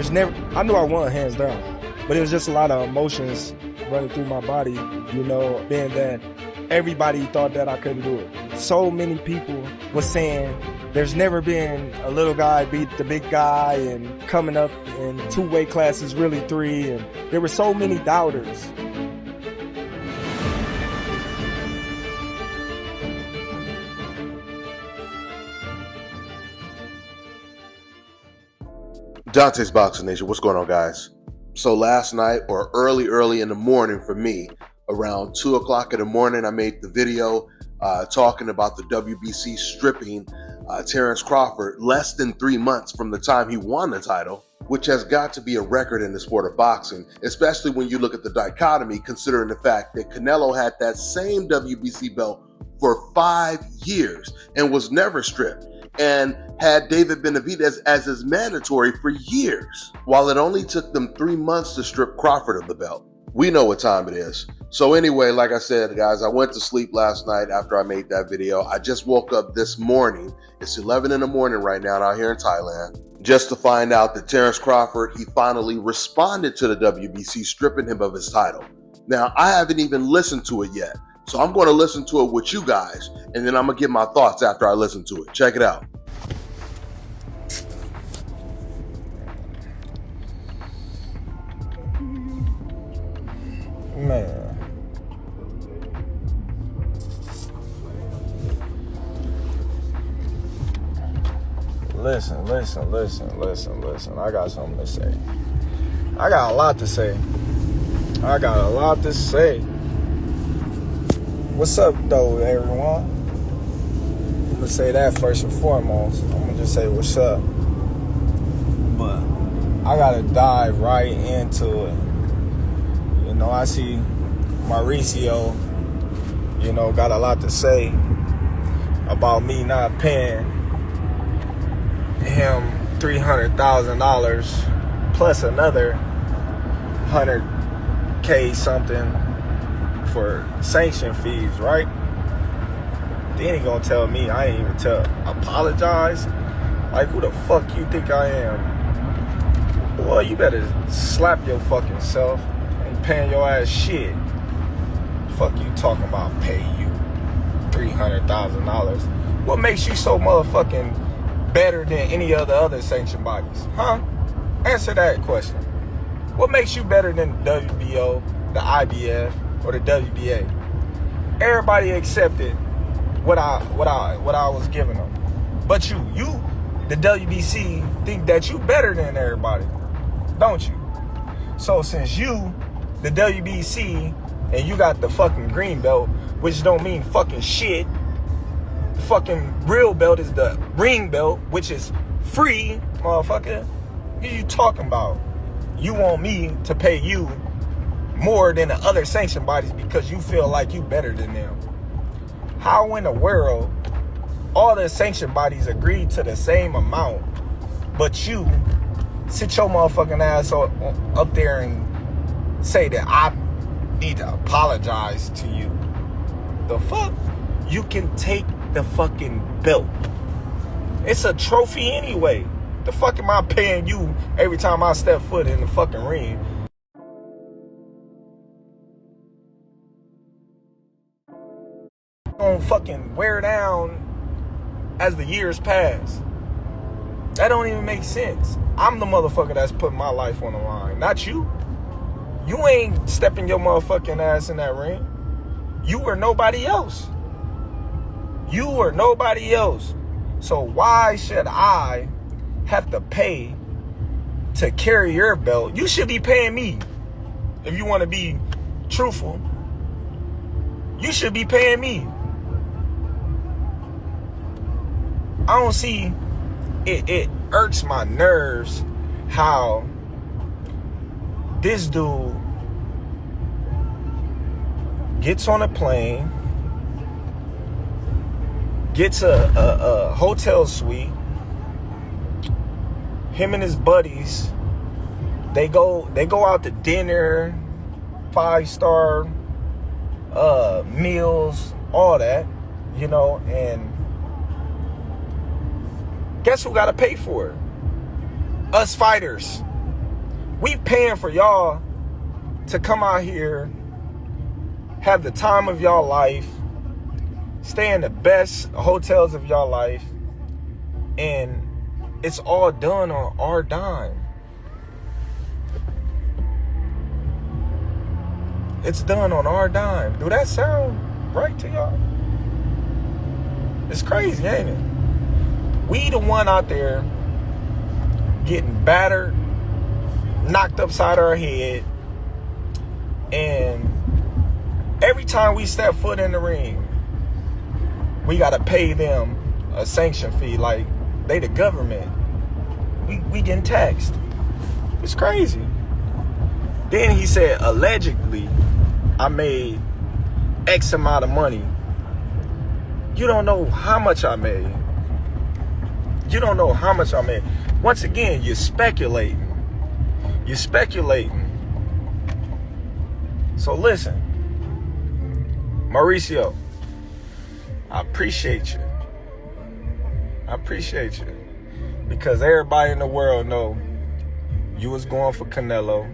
there's never, I knew I won hands down, but it was just a lot of emotions running through my body, you know, being that everybody thought that I couldn't do it. So many people were saying there's never been a little guy beat the big guy and coming up in 2 weight classes, really 3, and there were so many doubters. Dante's Boxing Nation, what's going on, guys? So last night, or early in the morning for me, around 2 o'clock in the morning, I made the video talking about the WBC stripping Terence Crawford less than 3 months from the time he won the title, which has got to be a record in the sport of boxing, especially when you look at the dichotomy, considering the fact that Canelo had that same WBC belt for 5 years and was never stripped, and had David Benavidez as his mandatory for years, while it only took them 3 months to strip Crawford of the belt. We know what time it is. So anyway, like I said, guys, I went to sleep last night after I made that video. I just woke up this morning. It's 11 in the morning right now out here in Thailand, just to find out that Terence Crawford, he finally responded to the WBC, stripping him of his title. Now, I haven't even listened to it yet. So I'm going to listen to it with you guys, and then I'm going to give my thoughts after I listen to it. Check it out. Man. Listen. I got something to say. I got a lot to say. What's up, though, everyone? I'm gonna say that first and foremost. I'm gonna just say what's up. But I gotta dive right into it. You know, I see Mauricio, you know, got a lot to say about me not paying him $300,000 plus another $100K something for sanction fees, right? Then he gonna tell me I ain't even apologize. Like, who the fuck you think I am? Boy, you better slap your fucking self. Ain't paying your ass shit. Fuck you talking about pay you $300,000. What makes you so motherfucking better than any of the other sanction bodies? Huh? Answer that question. What makes you better than the WBO, the IBF, or the WBA? Everybody accepted what I was giving them. But you, the WBC, think that you better than everybody, don't you? So since you, the WBC, and you got the fucking green belt, which don't mean fucking shit. The fucking real belt is the ring belt, which is free, motherfucker. What are you talking about? You want me to pay you more than the other sanction bodies because you feel like you better than them. How in the world all the sanction bodies agreed to the same amount, but you sit your motherfucking ass up there and say that I need to apologize to you? The fuck? You can take the fucking belt. It's a trophy anyway. The fuck am I paying you every time I step foot in the fucking ring? Gonna fucking wear down as the years pass. That don't even make sense. I'm the motherfucker that's putting my life on the line, not you. You ain't stepping your motherfucking ass in that ring. You were nobody else. So why should I have to pay to carry your belt? You should be paying me. If you want to be truthful, you should be paying me. I don't see it. It irks my nerves how this dude gets on a plane, gets a hotel suite. Him and his buddies, they go out to dinner, 5-star meals, all that, you know, and guess who got to pay for it? Us fighters. We paying for y'all to come out here, have the time of y'all life, stay in the best hotels of y'all life, and it's all done on our dime. It's done on our dime. Do that sound right to y'all? It's crazy, ain't it? We the one out there getting battered, knocked upside our head, and every time we step foot in the ring, we gotta pay them a sanction fee like they the government. We getting taxed. It's crazy. Then he said, allegedly, I made X amount of money. You don't know how much I made. You don't know how much I made. Once again, you're speculating. You're speculating. So listen, Mauricio, I appreciate you. I appreciate you. Because everybody in the world know you was going for Canelo.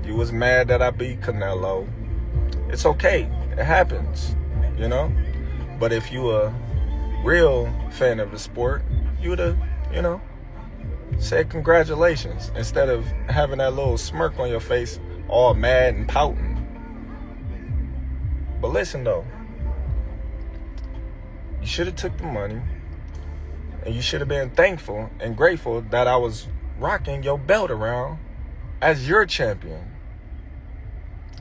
You was mad that I beat Canelo. It's okay. It happens, you know? But if you a real fan of the sport, you would have, you know, said congratulations instead of having that little smirk on your face, all mad and pouting. But listen though, you should have took the money, and you should have been thankful and grateful that I was rocking your belt around as your champion.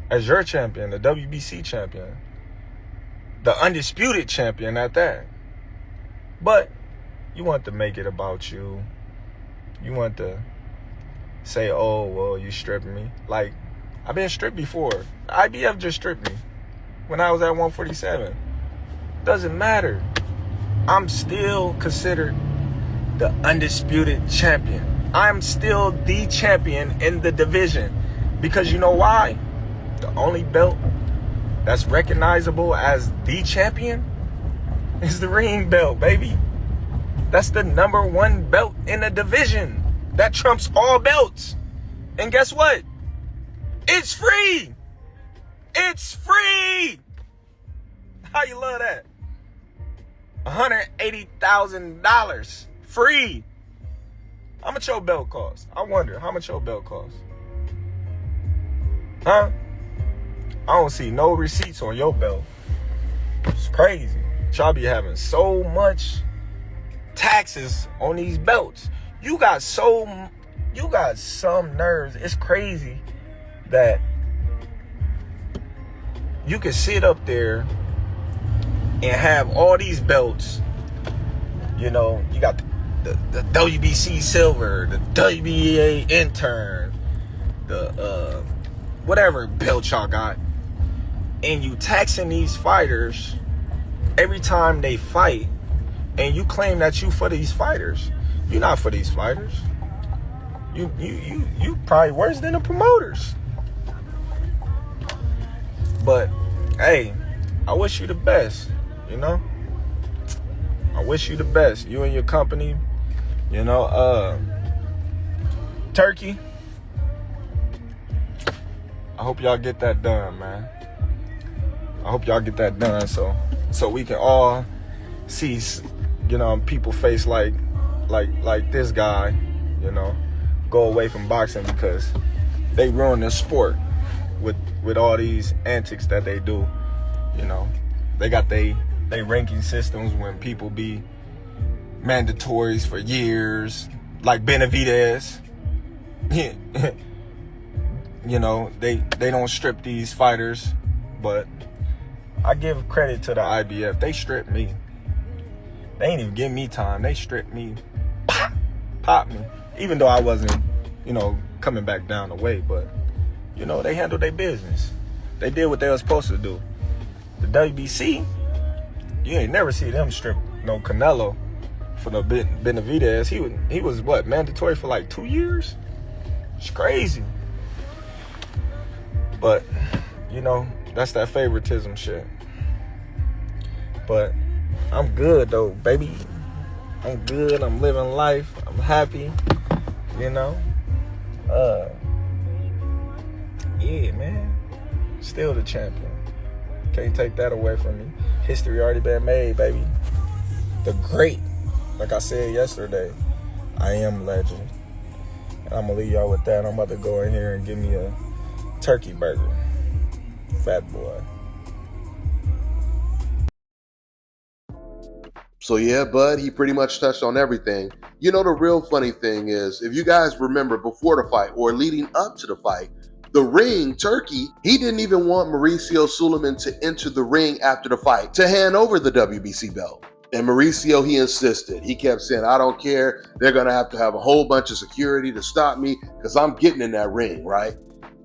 As your champion, the WBC champion. The undisputed champion at that. But you want to make it about you. You want to say, oh, well, you stripping me. Like, I've been stripped before. IBF just stripped me when I was at 147. Doesn't matter. I'm still considered the undisputed champion. I'm still the champion in the division. Because you know why? The only belt that's recognizable as the champion is the ring belt, baby. That's the #1 belt in the division. That trumps all belts. And guess what? It's free. It's free. How you love that? $180,000 free. How much your belt cost? I wonder how much your belt cost. Huh? I don't see no receipts on your belt. It's crazy. Y'all be having so much taxes on these belts. You got some nerves. It's crazy that you can sit up there and have all these belts. You know, you got the WBC silver, the WBA intern, the whatever belt y'all got, and you taxing these fighters every time they fight, and you claim that you for these fighters. You're not for these fighters. You probably worse than the promoters. But hey, I wish you the best, you know? I wish you the best. You and your company, you know, Turkey. I hope y'all get that done, man. I hope y'all get that done so we can all see, you know, people face like this guy, you know, go away from boxing because they ruin the sport with all these antics that they do. You know, they got they ranking systems when people be mandatories for years, like Benavidez. You know, they don't strip these fighters, but I give credit to the IBF. They stripped me. They ain't even give me time. They stripped me, popped me, even though I wasn't, you know, coming back down the way. But, you know, they handled their business. They did what they were supposed to do. The WBC, you ain't never see them strip no Canelo for no Benavidez. He was what, mandatory for like 2 years? It's crazy. But, you know, that's that favoritism shit. But I'm good though, baby. I'm good. I'm living life. I'm happy. You know. Yeah, man. Still the champion. Can't take that away from me. History already been made, baby. The great, like I said yesterday, I am legend. And I'm gonna leave y'all with that. I'm about to go in here and give me a turkey burger. Fat boy. So yeah, Bud, he pretty much touched on everything. You know, the real funny thing is, if you guys remember before the fight or leading up to the fight, the ring, Turkey, he didn't even want Mauricio Suleiman to enter the ring after the fight to hand over the WBC belt. And Mauricio, he insisted. He kept saying, I don't care. They're going to have a whole bunch of security to stop me because I'm getting in that ring, right?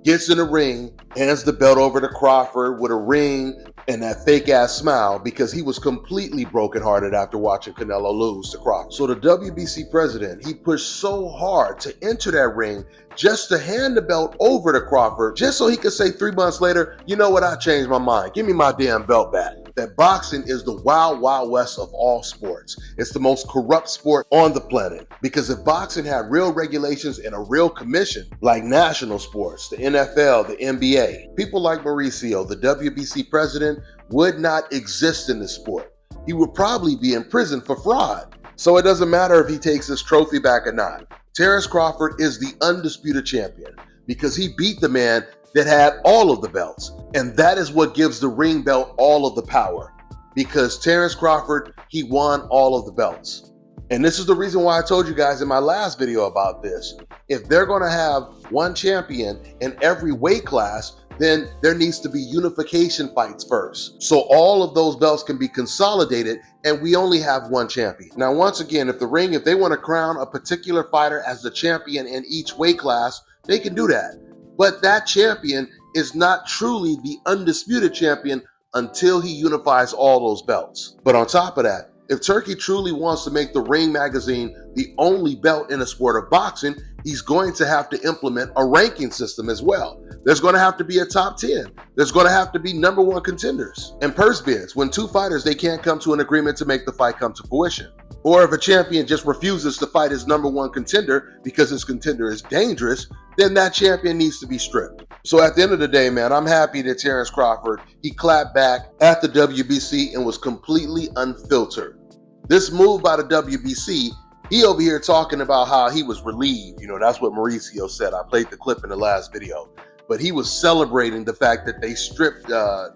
Gets in the ring, hands the belt over to Crawford with a ring and that fake ass smile because he was completely brokenhearted after watching Canelo lose to Crawford. So the WBC president, he pushed so hard to enter that ring just to hand the belt over to Crawford, just so he could say 3 months later, you know what, I changed my mind. Give me my damn belt back. That boxing is the wild, wild west of all sports. It's the most corrupt sport on the planet. Because if boxing had real regulations and a real commission, like national sports, the NFL, the NBA, people like Mauricio, the WBC president, would not exist in this sport. He would probably be in prison for fraud. So it doesn't matter if he takes his trophy back or not. Terence Crawford is the undisputed champion because he beat the man that had all of the belts. And that is what gives the ring belt all of the power, because Terence Crawford, he won all of the belts. And this is the reason why I told you guys in my last video about this. If they're going to have one champion in every weight class, then there needs to be unification fights first. So all of those belts can be consolidated and we only have one champion. Now, once again, if they want to crown a particular fighter as the champion in each weight class, they can do that. But that champion is not truly the undisputed champion until he unifies all those belts. But on top of that, if Turkey truly wants to make the Ring magazine the only belt in the sport of boxing, he's going to have to implement a ranking system as well. There's going to have to be a top 10. There's going to have to be #1 contenders. And purse bids, when two fighters, they can't come to an agreement to make the fight come to fruition. Or if a champion just refuses to fight his #1 contender because his contender is dangerous, then that champion needs to be stripped. So at the end of the day, man, I'm happy that Terence Crawford, he clapped back at the WBC and was completely unfiltered. This move by the WBC, he over here talking about how he was relieved. You know, that's what Mauricio said. I played the clip in the last video. But he was celebrating the fact that they stripped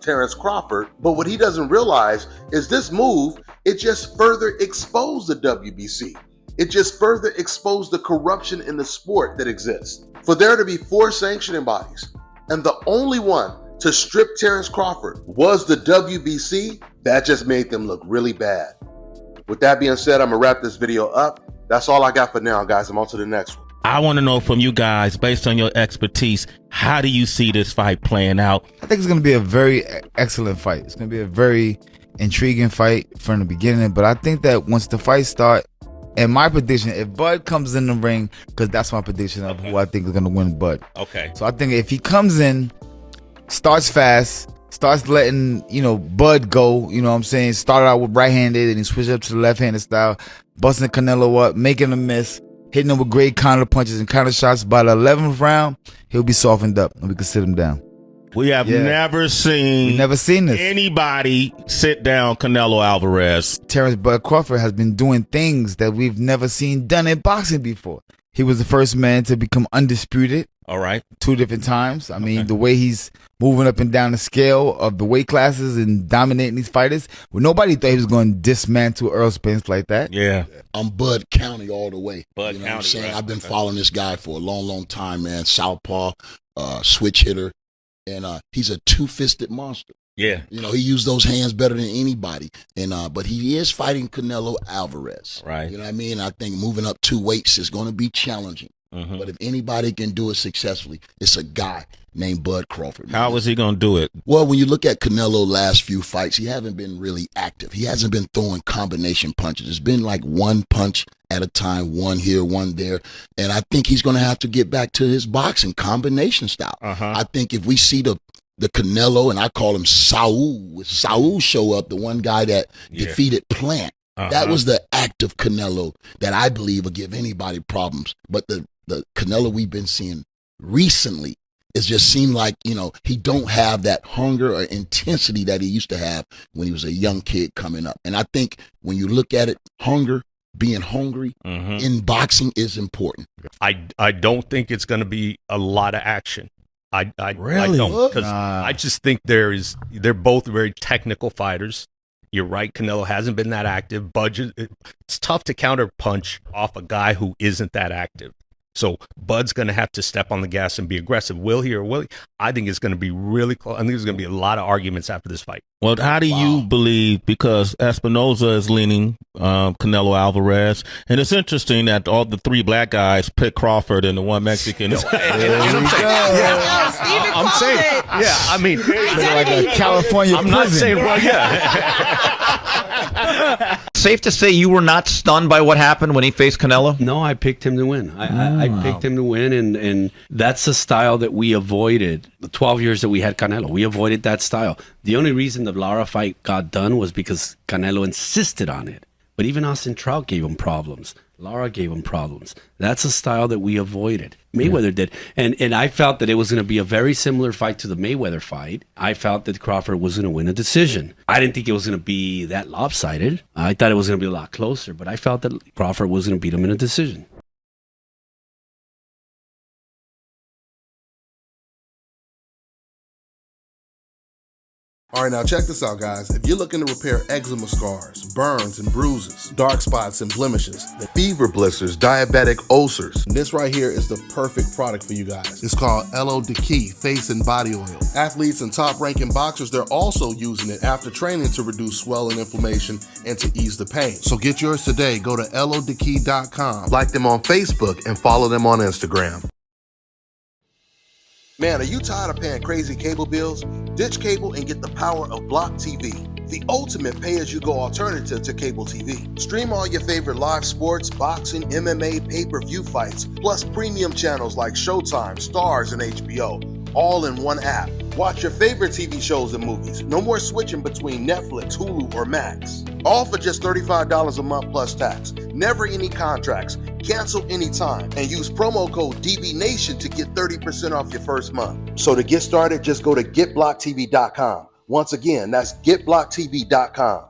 Terence Crawford. But what he doesn't realize is this move, it just further exposed the WBC. It just further exposed the corruption in the sport that exists. For there to be 4 sanctioning bodies, and the only one to strip Terence Crawford was the WBC, that just made them look really bad. With that being said, I'm gonna wrap this video up. That's all I got for now, guys. I'm on to the next one. I want to know from you guys, based on your expertise, how do you see this fight playing out? I think it's going to be a very excellent fight. It's going to be a very intriguing fight from the beginning. But I think that once the fight starts, and my prediction, if Bud comes in the ring, because that's my prediction of who I think is going to win Bud. Okay. So I think if he comes in, starts fast, starts letting, Bud go, you know what I'm saying? Started out with right-handed and he switched up to the left-handed style, busting Canelo up, making him miss, hitting him with great counter punches and counter shots. By the 11th round, he'll be softened up and we can sit him down. We have never seen this. Anybody sit down Canelo Alvarez. Terence Bud Crawford has been doing things that we've never seen done in boxing before. He was the first man to become undisputed. All right. 2 different times. I mean, the way he's moving up and down the scale of the weight classes and dominating these fighters. Well, nobody thought he was going to dismantle Earl Spence like that. Yeah. I'm Bud County all the way. Bud you know County. What I'm saying? Right. I've been following this guy for a long, long time, man. Southpaw, switch hitter. And he's a two-fisted monster. Yeah. He used those hands better than anybody. And but he is fighting Canelo Alvarez. Right. You know what I mean? I think moving up 2 weights is going to be challenging. Mm-hmm. But if anybody can do it successfully, it's a guy named Bud Crawford. Man. How is he going to do it? Well, when you look at Canelo last few fights, he hasn't been really active. He hasn't been throwing combination punches. It's been like one punch at a time, one here, one there. And I think he's going to have to get back to his boxing combination style. I think if we see the Canelo, and I call him Saul, with Saul show up, the one guy that defeated Plant, that was the active Canelo that I believe will give anybody problems. But the Canelo we've been seeing recently It just seemed like, he don't have that hunger or intensity that he used to have when he was a young kid coming up. And I think when you look at it, being hungry in boxing is important. I don't think it's going to be a lot of action. I Really? don't, because I just think they're both very technical fighters. You're right, Canelo hasn't been that active. It's tough to counter punch off a guy who isn't that active. So Bud's going to have to step on the gas and be aggressive. Will he or will he? I think it's going to be really close. I think there's going to be a lot of arguments after this fight. Well, how do you believe, because Espinoza is leaning Canelo Alvarez, and it's interesting that all the three black guys picked Crawford and the one Mexican. I'm saying, I mean, like a California I'm not prison. saying, well, yeah. Safe to say you were not stunned by what happened when he faced Canelo? No, I picked him to win. I picked him to win, and that's the style that we avoided. The 12 years that we had Canelo, we avoided that style. The only reason the Lara fight got done was because Canelo insisted on it. But even Austin Trout gave him problems. Lara gave him problems. That's a style that we avoided. Mayweather did. And I felt that it was going to be a very similar fight to the Mayweather fight. I felt that Crawford was going to win a decision. I didn't think it was going to be that lopsided. I thought it was going to be a lot closer, but I felt that Crawford was going to beat him in a decision. All right, now check this out, guys. If you're looking to repair eczema scars, burns and bruises, dark spots and blemishes, fever blisters, diabetic ulcers, this right here is the perfect product for you guys. It's called LO Decay Face and Body Oil. Athletes and top-ranking boxers, they're also using it after training to reduce swelling, inflammation, and to ease the pain. So get yours today. Go to lodecay.com, like them on Facebook, and follow them on Instagram. Man, are you tired of paying crazy cable bills? Ditch cable and get the power of Block TV, the ultimate pay-as-you-go alternative to cable TV. Stream all your favorite live sports, boxing, MMA, pay-per-view fights, plus premium channels like Showtime, Stars, and HBO, all in one app. Watch your favorite TV shows and movies. No more switching between Netflix, Hulu, or Max. All for just $35 a month plus tax. Never any contracts. Cancel anytime. And use promo code DBNation to get 30% off your first month. So to get started, just go to getblocktv.com. Once again, that's getblocktv.com.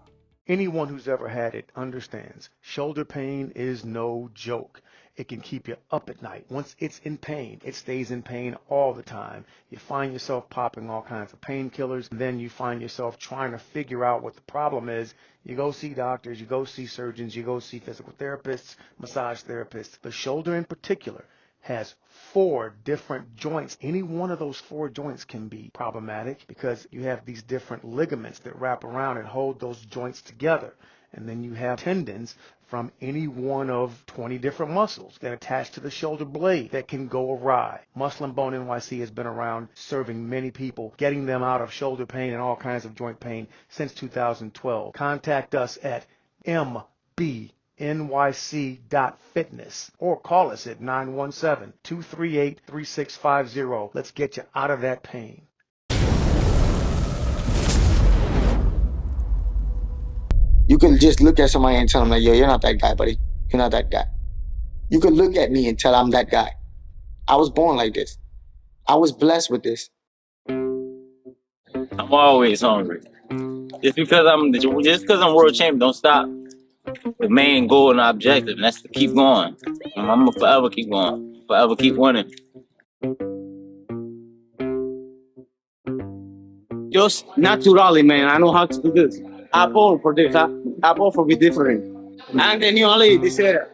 Anyone who's ever had it understands shoulder pain is no joke. It can keep you up at night. Once it's in pain, it stays in pain all the time. You find yourself popping all kinds of painkillers, and then you find yourself trying to figure out what the problem is. You go see doctors, you go see surgeons, you go see physical therapists, massage therapists. The shoulder in particular has 4 different joints. Any one of those 4 joints can be problematic because you have these different ligaments that wrap around and hold those joints together. And then you have tendons from any one of 20 different muscles that attach to the shoulder blade that can go awry. Muscle and Bone NYC has been around serving many people, getting them out of shoulder pain and all kinds of joint pain since 2012. Contact us at mbnyc.fitness or call us at 917-238-3650. Let's get you out of that pain. You can just look at somebody and tell them, like, yo, you're not that guy, buddy. You're not that guy. You can look at me and tell I'm that guy. I was born like this. I was blessed with this. I'm always hungry. Just because I'm world champion, don't stop. The main goal and objective, and that's to keep going. I'm gonna forever keep going. Forever keep winning. Just naturally, man. I know how to do this. I born for this. I born for be different. And then you only this area.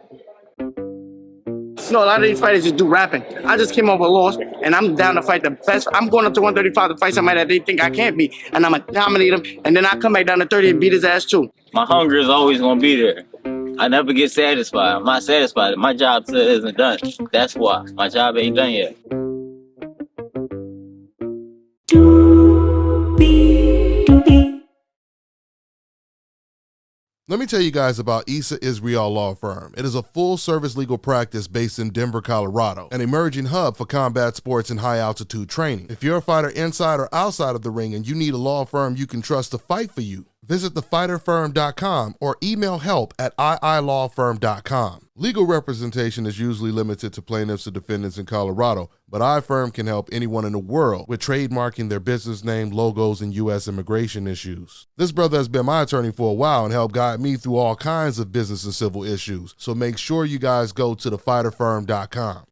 No, a lot of these fighters just do rapping. I just came off a loss, and I'm down to fight the best. I'm going up to 135 to fight somebody that they think I can't beat, and I'm gonna dominate him. And then I come back down to 30 and beat his ass too. My hunger is always gonna be there. I never get satisfied. I'm not satisfied. My job still isn't done. That's why my job ain't done yet. Let me tell you guys about Issa Israel Law Firm. It is a full-service legal practice based in Denver, Colorado, an emerging hub for combat sports and high-altitude training. If you're a fighter inside or outside of the ring and you need a law firm you can trust to fight for you, visit thefighterfirm.com or email help@iilawfirm.com. Legal representation is usually limited to plaintiffs or defendants in Colorado, but iFirm can help anyone in the world with trademarking their business name, logos, and U.S. immigration issues. This brother has been my attorney for a while and helped guide me through all kinds of business and civil issues, so make sure you guys go to thefighterfirm.com.